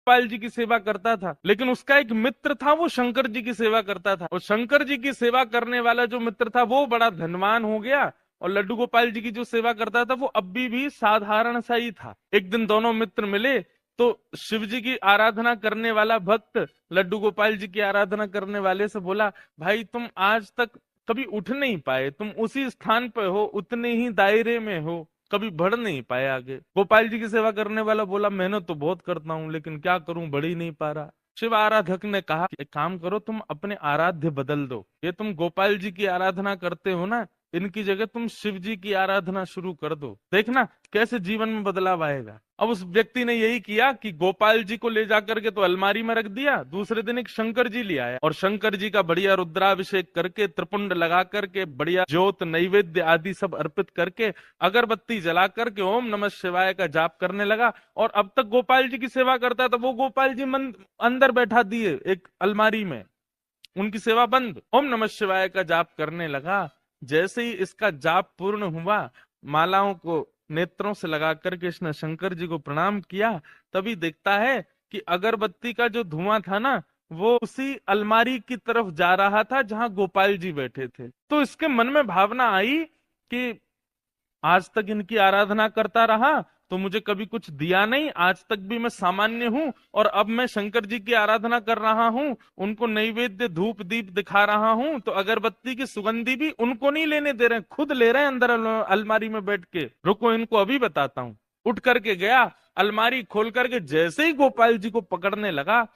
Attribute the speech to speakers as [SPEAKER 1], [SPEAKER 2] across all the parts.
[SPEAKER 1] गोपाल जी की सेवा करता था, लेकिन उसका एक मित्र था, वो शंकर जी की सेवा करता था। और शंकर जी की सेवा करने वाला जो मित्र था वो बड़ा धनवान हो गया, और लड्डू गोपाल जी की जो सेवा करता था वो अभी भी साधारण सा ही था। एक दिन दोनों मित्र मिले तो शिव जी की आराधना करने वाला भक्त लड्डू गोपाल जी की आराधना करने वाले से बोला, भाई तुम आज तक कभी उठ नहीं पाए, तुम उसी स्थान पे हो, उतने ही दायरे में हो, कभी बढ़ नहीं पाए आगे। गोपाल जी की सेवा करने वाला बोला, मेहनत तो बहुत करता हूं लेकिन क्या करूं, बढ़ ही नहीं पा रहा। शिव आराधक ने कहा, एक काम करो, तुम अपने आराध्य बदल दो। ये तुम गोपाल जी की आराधना करते हो ना, इनकी जगह तुम शिव जी की आराधना शुरू कर दो, देखना कैसे जीवन में बदलाव आएगा। अब उस व्यक्ति ने यही किया कि गोपाल जी को ले जाकर के तो अलमारी में रख दिया, दूसरे दिन एक शंकर जी ले आया और शंकर जी का बढ़िया रुद्राभिषेक करके, त्रिपुंड लगा करके, बढ़िया ज्योत नैवेद्य आदि सब अर्पित करके, अगरबत्ती जला करके ओम नमः शिवाय का जाप करने लगा। और अब तक गोपाल जी की सेवा करता था वो गोपाल जी अंदर बैठा दिए एक अलमारी में, उनकी सेवा बंद। ओम नमः शिवाय का जाप करने लगा। जैसे ही इसका जाप पूर्ण हुआ, मालाओं को नेत्रों से लगा करके इसने शंकर जी को प्रणाम किया, तभी देखता है कि अगरबत्ती का जो धुआं था ना, वो उसी अलमारी की तरफ जा रहा था जहां गोपाल जी बैठे थे। तो इसके मन में भावना आई कि आज तक इनकी आराधना करता रहा तो मुझे कभी कुछ दिया नहीं, आज तक भी मैं सामान्य हूं, और अब मैं शंकर जी की आराधना कर रहा हूं, उनको नैवेद्य धूप दीप दिखा रहा हूं, तो अगरबत्ती की सुगंधी भी उनको नहीं लेने दे रहे हैं, खुद ले रहे हैं अंदर अलमारी में बैठ के। रुको इनको अभी बताता हूं। उठ करके गया, अलमारी खोल करके जैसे ही गोपाल जी को पकड़ने लगा,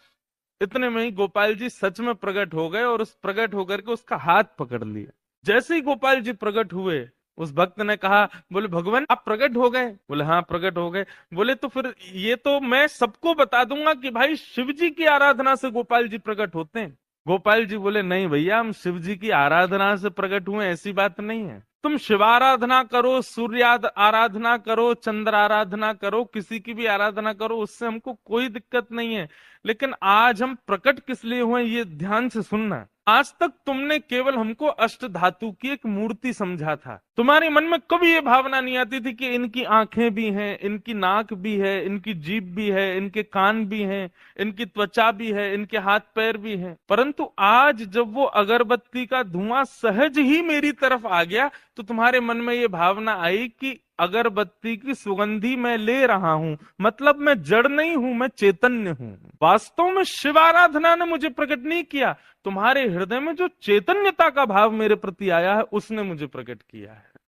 [SPEAKER 1] इतने में ही गोपाल जी सच में प्रकट हो गए और उस प्रकट होकर के उसका हाथ पकड़ लिया। जैसे ही गोपाल जी प्रकट हुए, उस भक्त ने कहा, बोले भगवान आप प्रकट हो गए? बोले हाँ प्रकट हो गए। बोले तो फिर ये तो मैं सबको बता दूंगा कि भाई शिव जी की आराधना से गोपाल जी प्रकट होते हैं। गोपाल जी बोले नहीं भैया, हम शिव जी की आराधना से प्रकट हुए ऐसी बात नहीं है। तुम शिवाराधना करो, सूर्य आराधना करो, चंद्र आराधना करो, किसी की भी आराधना करो, उससे हमको कोई दिक्कत नहीं है। लेकिन आज हम प्रकट किस लिए हुए ये ध्यान से सुनना। आज तक तुमने केवल हमको अष्ट धातु की एक मूर्ति समझा था, तुम्हारे मन में कभी ये भावना नहीं आती थी कि इनकी आंखें भी हैं, इनकी नाक भी है, इनकी जीभ भी है, इनके कान भी हैं, इनकी त्वचा भी है, इनके हाथ पैर भी हैं। परंतु आज जब वो अगरबत्ती का धुआं सहज ही मेरी तरफ आ गया, तो तुम्हारे मन में ये भावना आई कि अगरबत्ती की सुगंधी मैं ले रहा हूं, मतलब मैं जड़ नहीं हूं, मैं चैतन्य हूं। वास्तव में शिव आराधना ने मुझे प्रकट नहीं किया, तुम्हारे हृदय में जो चैतन्यता का भाव मेरे प्रति आया है उसने मुझे प्रकट किया है।